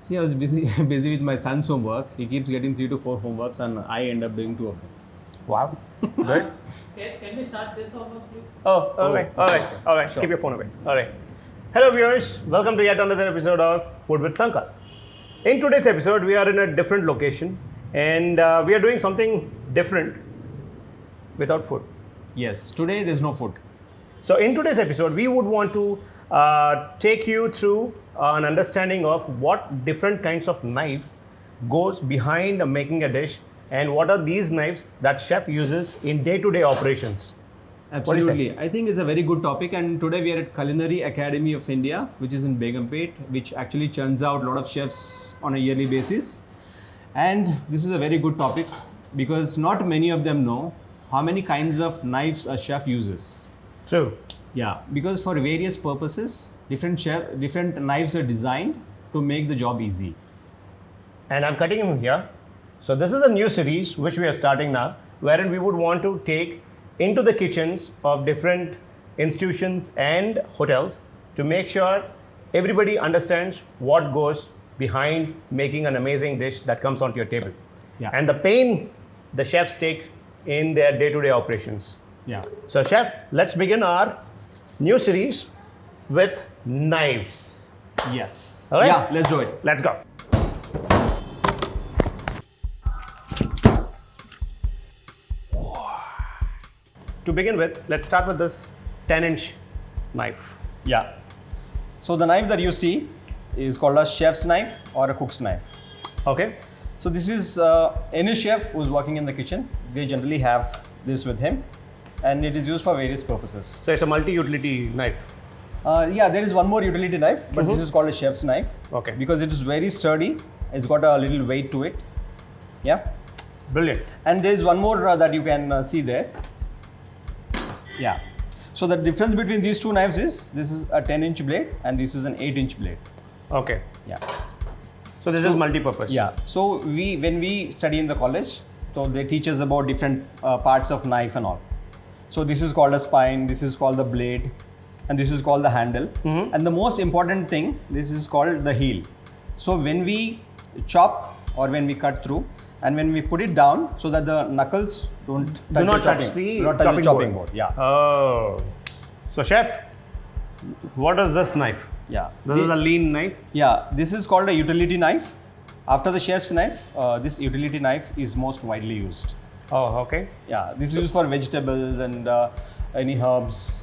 See, I was busy busy with my son's homework. He keeps getting 3 to 4 homeworks, and I end up doing 2 of them. Wow. Good. Can we start this homework, please? Oh, okay. All right. Sure. Keep your phone away. All right. Hello, viewers. Welcome to yet another episode of Food with Sankar. In today's episode, we are in a different location and we are doing something different without food. Yes, today there's no food. So, in today's episode, we would want to take you through an understanding of what different kinds of knives goes behind making a dish and what are these knives that chef uses in day-to-day operations. What do you say? Absolutely. I think it's a very good topic, and today we are at Culinary Academy of India, which is in Begumpet, which actually churns out a lot of chefs on a yearly basis. And this is a very good topic because not many of them know how many kinds of knives a chef uses. True. Yeah, because for various purposes, different knives are designed to make the job easy. And I'm cutting him here. So this is a new series which we are starting now, wherein we would want to take into the kitchens of different institutions and hotels to make sure everybody understands what goes behind making an amazing dish that comes onto your table. Yeah. And the pain the chefs take in their day-to-day operations. Yeah. So chef, let's begin our new series with knives. Yes. All right? Yeah, let's do it. Let's go. To begin with, let's start with this 10-inch knife. Yeah. So the knife that you see is called a chef's knife or a cook's knife. Okay? So this is any chef who's working in the kitchen. They generally have this with him, and it is used for various purposes. So it's a multi-utility knife. Yeah, there is one more utility knife, but this is called a chef's knife. Okay. Because it is very sturdy. It's got a little weight to it. Yeah. Brilliant. And there is one more that you can see there. Yeah. So the difference between these two knives is this is a 10-inch blade and this is an 8-inch blade. Okay. Yeah. So this is multi-purpose. Yeah. So when we study in the college, so they teach us about different parts of knife and all. So this is called a spine, this is called the blade, and this is called the handle. And the most important thing, this is called the heel. So when we chop or when we cut through, and when we put it down so that the knuckles do not touch the chopping board. Yeah. Oh. So chef, what is this knife? Yeah. This is a lean knife. Yeah, this is called a utility knife. After the chef's knife, this utility knife is most widely used. Oh, okay. Yeah, this is used for vegetables and any herbs,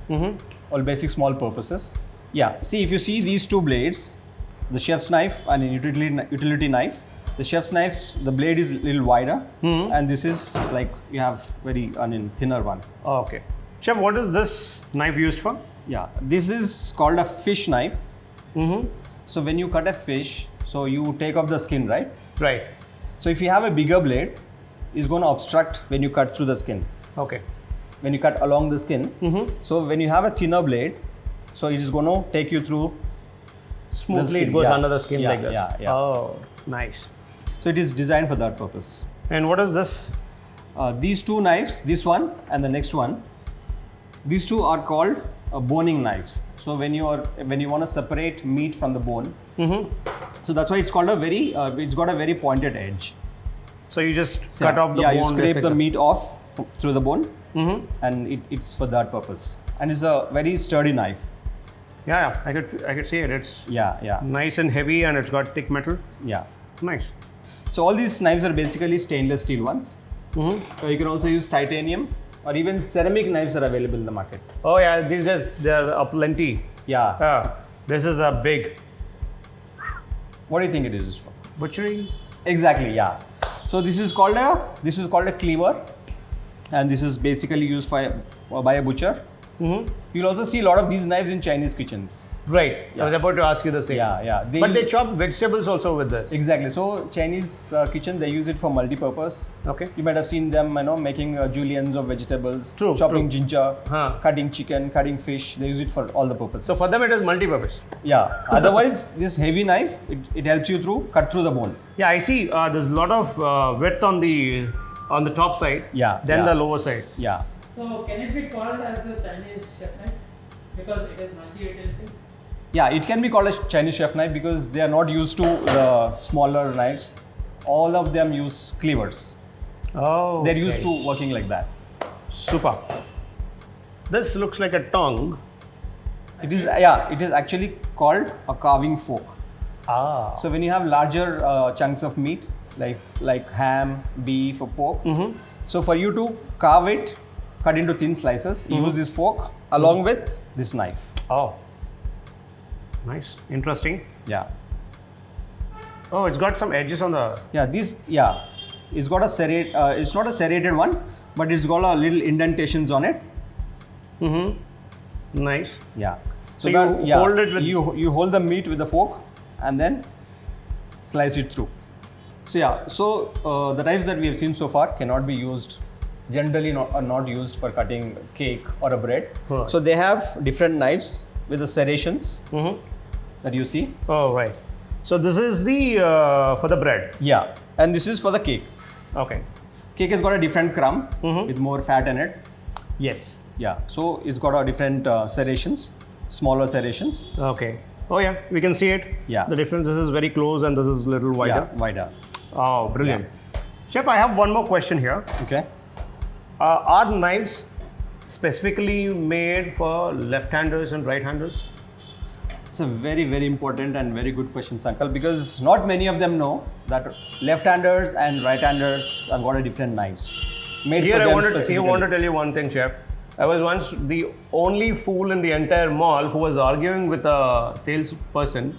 all basic small purposes. Yeah, see, if you see these two blades, the chef's knife and a utility knife, the chef's knife, the blade is a little wider, and this is like you have very thinner one. Oh, okay. Chef, what is this knife used for? Yeah, this is called a fish knife. So when you cut a fish, so you take off the skin, right? Right. So if you have a bigger blade, it's going to obstruct when you cut through the skin. Okay. When you cut along the skin. So when you have a thinner blade, so it is going to take you through Smoothly skin, it goes yeah. under the skin Yeah, like this. yeah. Oh, nice. So it is designed for that purpose. And what is this? These two knives, this one and the next one, these two are called boning knives. So when you want to separate meat from the bone, so that's why it's called it's got a very pointed edge. So you just cut off the yeah, bone. you scrape like the this. meat off through the bone, and it's for that purpose. And it's a very sturdy knife. Yeah, I could see it. It's Yeah. nice and heavy, and it's got thick metal. Yeah. Nice. So all these knives are basically stainless steel ones. So you can also use titanium or even ceramic knives are available in the market. Oh yeah, these days there are plenty. Yeah. Yeah, this is a big What do you think it is used for? butchery. Exactly. Yeah. So this is called a cleaver, and this is basically used by a butcher. You'll also see a lot of these knives in Chinese kitchens. Right. I was about to ask you the same. Yeah. But they chop vegetables also with this. Exactly. So Chinese kitchen, they use it for multi-purpose. Okay. You might have seen them, making juliennes of vegetables, True, chopping true. ginger, Huh. cutting chicken, cutting fish. They use it for all the purposes. So for them it is multi-purpose. yeah. Otherwise, this heavy knife, it helps you cut through the bone. Yeah, I see. There's a lot of width on the top side. Yeah, Then yeah. the lower side. Yeah. So can it be called as a Chinese chef knife? Because it is multi-utility? Yeah, it can be called a Chinese chef knife because they are not used to the smaller knives. All of them use cleavers. Oh. They're used to working like that. Super. This looks like a tongue. It is actually called a carving fork. Ah. So when you have larger chunks of meat, like ham, beef, or pork, so for you to carve it, cut into thin slices, use this fork along with this knife. Oh. Nice. Interesting. Yeah. Oh, it's got some edges on the. It's got a serrate. It's not a serrated one, but it's got a little indentations on it. Nice. Yeah. So you hold it with. you hold the meat with the fork and then slice it through. So the knives that we have seen so far cannot be used. Generally, are not used for cutting cake or a bread. Right. So they have different knives with the serrations that you see. Oh, right. So this is the for the bread. Yeah, and this is for the cake. Okay. Cake has got a different crumb with more fat in it. Yes. Yeah, so it's got a different serrations, smaller serrations. Okay. Oh yeah, we can see it. Yeah. The difference. This is very close, and this is a little wider. Yeah, wider. Oh, brilliant. Chef, I have one more question here. Okay. Are knives specifically made for left-handers and right-handers? It's a very, very important and very good question, Sankal, because not many of them know that left-handers and right-handers have got a different knives. Made Here for I them want to specifically. tell you one thing, Chef. I was once the only fool in the entire mall who was arguing with a salesperson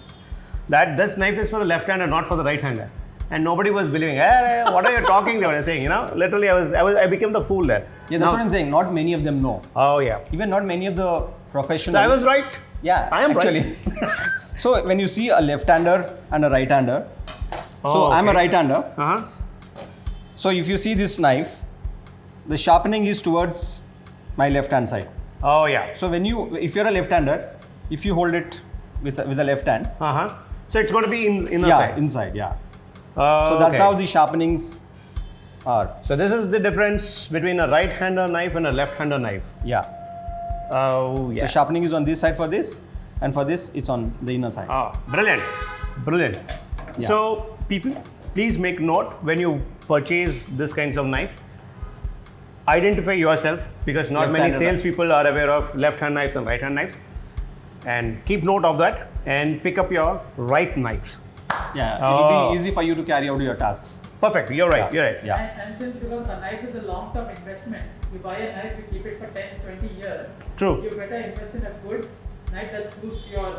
that this knife is for the left-hander, not for the right-hander. And nobody was believing. Hey, what are you talking? They were saying, literally, I became the fool there. Yeah, that's what I'm saying. Not many of them know. Oh yeah. Even not many of the professionals. So I was right. Yeah, I am actually. So when you see a left-hander and a right-hander, Oh, I'm a okay. right-hander. Uh-huh. So if you see this knife, the sharpening is towards my left-hand side. Oh yeah. So if you're a left-hander, if you hold it with the left hand, Uh-huh. So it's going to be in the yeah, side. inside, yeah. So that's how the sharpenings are. So this is the difference between a right-hander knife and a left-hander knife. Yeah. Oh yeah. The sharpening is on this side for this, and for this it's on the inner side. Oh, brilliant. Brilliant. Yeah. So people, please make note when you purchase this kinds of knife. Identify yourself because not many Left-handed knife. salespeople are aware of left-hand knives and right-hand knives. And keep note of that and pick up your right knives. Yeah, Oh. it'll be easy for you to carry out your tasks. Perfect. You're right. You're right. Yeah. And since because a knife is a long-term investment, you buy a knife, you keep it for 10, 20 years. True. You better invest in a good knife that suits your.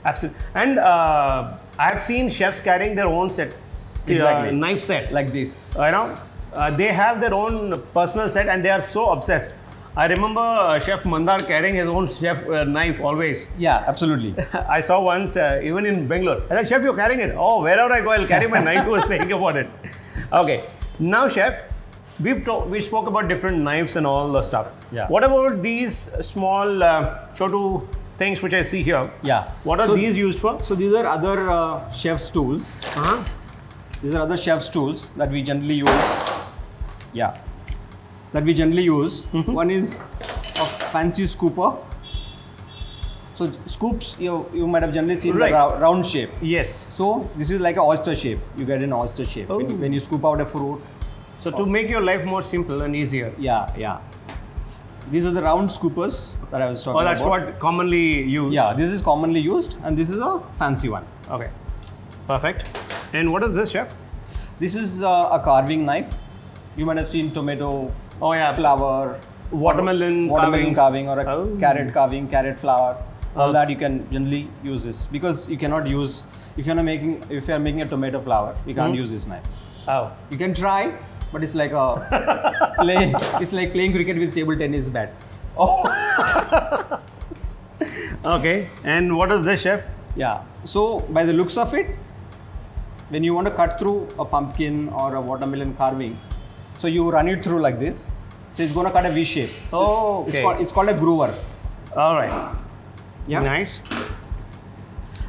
Absolutely. And I have seen chefs carrying their own set, Exactly. knife set. Like this. They have their own personal set and they are so obsessed. I remember Chef Mandar carrying his own chef knife always. Yeah, absolutely. I saw once, even in Bangalore. I said, Chef, you're carrying it. Oh, wherever I go, I'll carry my knife. He was saying about it. Okay. Now, Chef, we spoke about different knives and all the stuff. Yeah. What about these small chotu things which I see here? Yeah. What are So- these used for? So these are other chef's tools. Uh-huh. These are other chef's tools that we generally use. Yeah. That we generally use. One is a fancy scooper. So scoops you might have generally seen Right. the round shape. Yes. So this is like an oyster shape. You get an oyster shape Oh. when you scoop out a fruit. So to make your life more simple and easier. Yeah. These are the round scoopers that I was talking Oh, about. that's what commonly used. Yeah, this is commonly used, and this is a fancy one. Okay. Perfect. And what is this, Chef? This is a carving knife. You might have seen tomato, Oh yeah. flower, Watermelon carving, or a Oh. carrot carving, carrot flower. All Oh. that you can generally use this because you cannot use if you are making a tomato flower, you can't use this knife. Oh. You can try, but it's like it's like playing cricket with table tennis bat. Oh. Okay. And what is this, Chef? Yeah. So by the looks of it, when you want to cut through a pumpkin or a watermelon carving, so you run it through like this. So it's going to cut a V shape. Oh, okay. It's called a groover. All right. Yeah. Nice.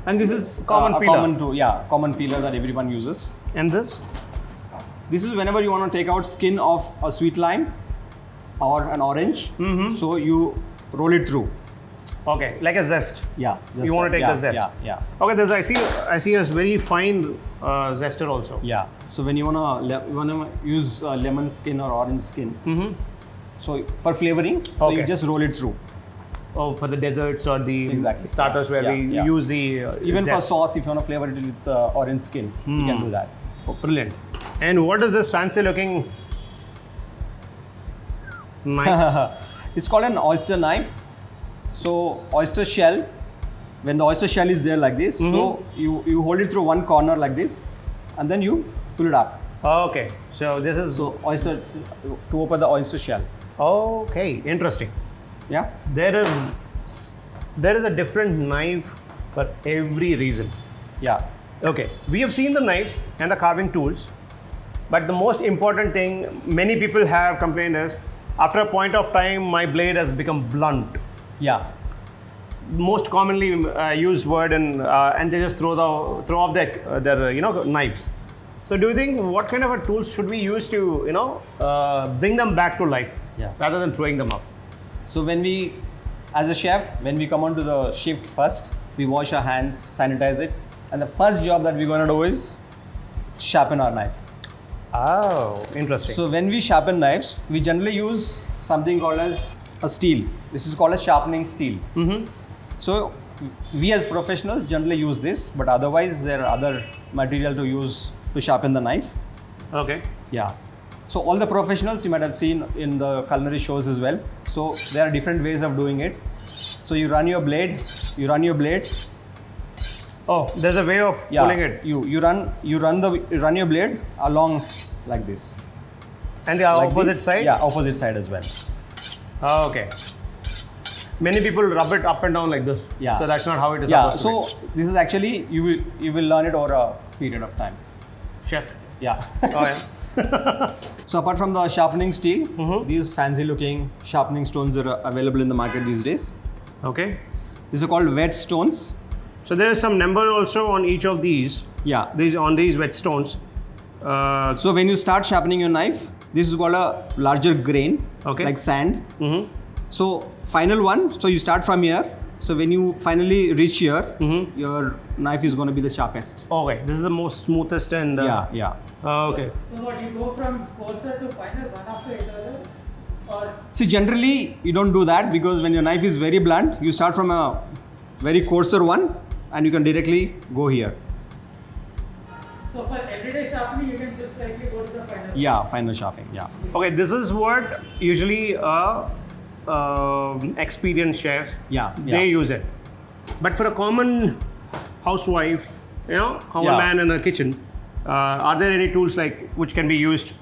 And this is Common a peeler. common peeler that everyone uses. And this? This is whenever you want to take out skin of a sweet lime or an orange. So you roll it through. Okay, like a zest. Yeah. You want to take yeah, the zest. Yeah. Okay, there's I see a very fine zester also. Yeah. So when you wanna use lemon skin or orange skin, so for flavoring, so Okay. you just roll it through. Oh, for the desserts or the Exactly. starters where Yeah, we yeah. use the Even for zest. sauce, if you wanna flavor it with orange skin, you can do that. Oh, brilliant. And what is this fancy looking knife? It's called an oyster knife. So oyster shell, when the oyster shell is there like this, so you hold it through one corner like this, and then you pull it up. Okay, so this is So oyster, to open the oyster shell. okay. Interesting. Yeah. There is a different knife for every reason. Yeah. Okay, we have seen the knives and the carving tools, but the most important thing many people have complained is after a point of time my blade has become blunt. Yeah. Most commonly used word, and they just throw off their knives. So do you think what kind of a tools should we use to bring them back to life Yeah. rather than throwing them out? So when we, as a chef, when we come onto the shift first, we wash our hands, sanitize it, and the first job that we're gonna do is sharpen our knife. Oh, interesting. So when we sharpen knives, we generally use something called as a steel. This is called a sharpening steel. So we as professionals generally use this, but otherwise there are other material to use to sharpen the knife. Okay. Yeah. So all the professionals you might have seen in the culinary shows as well. So there are different ways of doing it. So you run your blade. Oh, there's a way of Yeah. pulling it. You run your blade along like this. And the Like opposite this. side? Yeah, opposite side as well. Oh, okay. Many people rub it up and down like this. Yeah. So that's not how it is Yeah. supposed to So this is actually you will learn it over a period of time. be. Chef. Yeah. Oh, yeah. So apart from the sharpening steel, these fancy looking sharpening stones are available in the market these days. Okay. These are called whetstones. So there is some number also on each of these. Yeah. These whetstones. So when you start sharpening your knife, this is called a larger grain, Okay. like sand. Mhm. So final one, so you start from here. So when you finally reach here, your knife is going to be the sharpest. Okay. This is the most smoothest and. Yeah. Okay. So what, you go from coarser to finer one after each other? Or See, generally you don't do that because when your knife is very blunt, you start from a very coarser one and you can directly go here. so for everyday sharpening, you can just slightly go to the finer. Yeah, final sharpening. Yeah. Okay. This is what usually experienced chefs. Yeah, They yeah. use it. But for a common housewife, common Yeah. man in the kitchen, are there any tools like which can be used?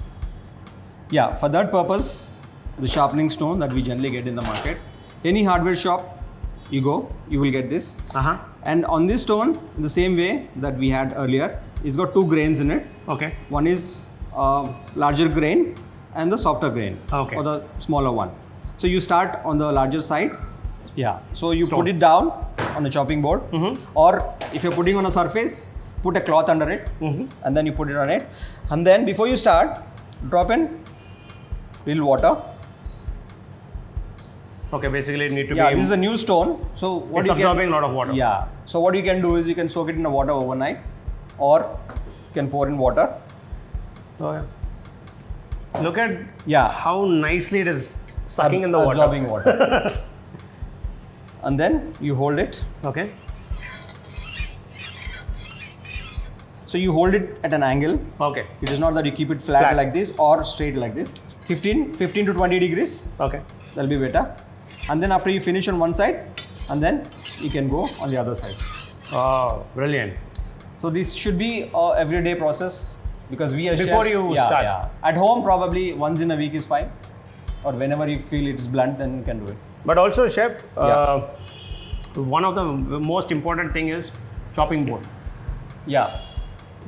Yeah, for that purpose, the sharpening stone that we generally get in the market, any hardware shop you go, you will get this. Uh-huh. And on this stone, in the same way that we had earlier, it's got two grains in it. Okay. One is larger grain and the softer grain, Okay. or the smaller one. So you start on the larger side. Yeah. So you Stone. put it down on a chopping board, or if you're putting on a surface, put a cloth under it, and then you put it on it. And then before you start, drop in little water. Okay. Basically, it need to Yeah, be. this is a new stone. So what It's you absorbing can, a lot of water. Yeah. So what you can do is you can soak it in the water overnight, or you can pour in water. Oh, yeah. Look at Yeah. how nicely it is sucking in the water. Absorbing water. And then you hold it. Okay. So you hold it at an angle. Okay. It is not that you keep it flat, Flat. like this or straight like this. 15 to 20 degrees. Okay. That'll be better. And then after you finish on one side, and then you can go on the other side. Oh, brilliant. So this should be a everyday process because we as Before chefs- you yeah, start. Yeah. At home, probably once in a week is fine. Or whenever you feel it's blunt, then you can do it. But also, chef, Yeah. one of the most important thing is chopping board. Yeah.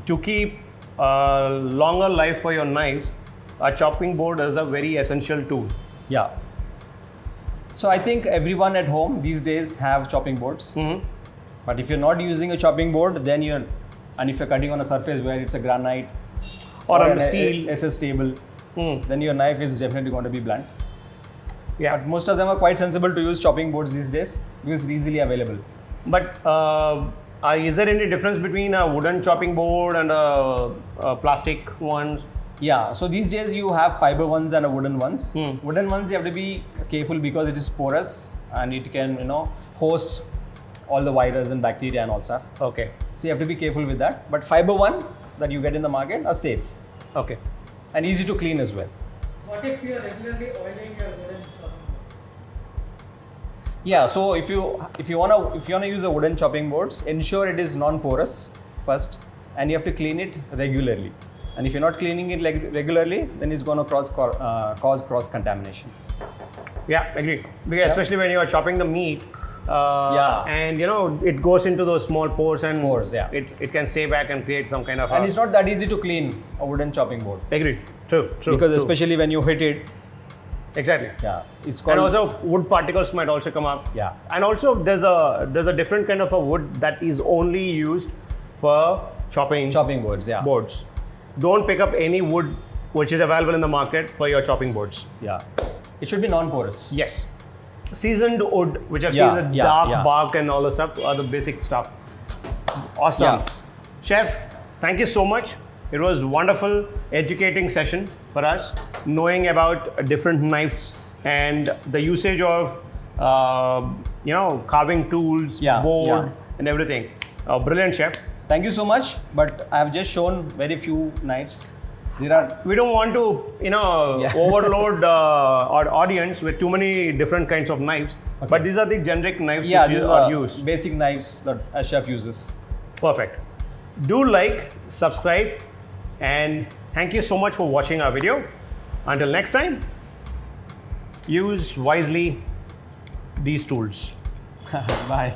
To keep a longer life for your knives, a chopping board is a very essential tool. Yeah. So I think everyone at home these days have chopping boards. But if you're not using a chopping board, then and if you're cutting on a surface where it's a granite Or a an steel. SS table, then your knife is definitely going to be blunt. Yeah. But most of them are quite sensible to use chopping boards these days because it's easily available. But is there any difference between a wooden chopping board and a plastic ones? Yeah, so these days you have fiber ones and a wooden ones. Hmm. Wooden ones you have to be careful because it is porous and it can, host all the virus and bacteria and all stuff. Okay. So you have to be careful with that. But fiber one that you get in the market are safe Okay. and easy to clean as well. What if you are regularly oiling your wooden chopping board? Yeah, so if you wanna use a wooden chopping boards, ensure it is non-porous first, and you have to clean it regularly. And if you're not cleaning it regularly, then it's gonna cause cross contamination. Yeah, agree. Because especially when you are chopping the meat, Yeah. and it goes into those small pores and Pores, yeah. it can stay back and create some kind of. And it's not that easy to clean a wooden chopping board Agreed. True. because true. especially when you hit it, Exactly. yeah, it's called. And also wood particles might also come up. Yeah. And also there's a different kind of a wood that is only used for chopping boards. Yeah. boards. Don't pick up any wood which is available in the market for your chopping boards. Yeah. It should be non-porous. Yes. Seasoned wood, which I've Yeah, seen the yeah, dark yeah. bark and all the stuff, are the basic stuff. Awesome. Yeah. Chef, thank you so much. It was wonderful educating session for us, knowing about different knives and the usage of carving tools, Yeah, board, yeah. and everything. Brilliant, chef. Thank you so much. But I have just shown very few knives. There are. We don't want to, Yeah. overload our audience with too many different kinds of knives. Okay. But these are the generic knives Yeah, which these are are used. basic knives that a chef uses. Perfect. Do like, subscribe, and thank you so much for watching our video. Until next time, use wisely these tools. Bye.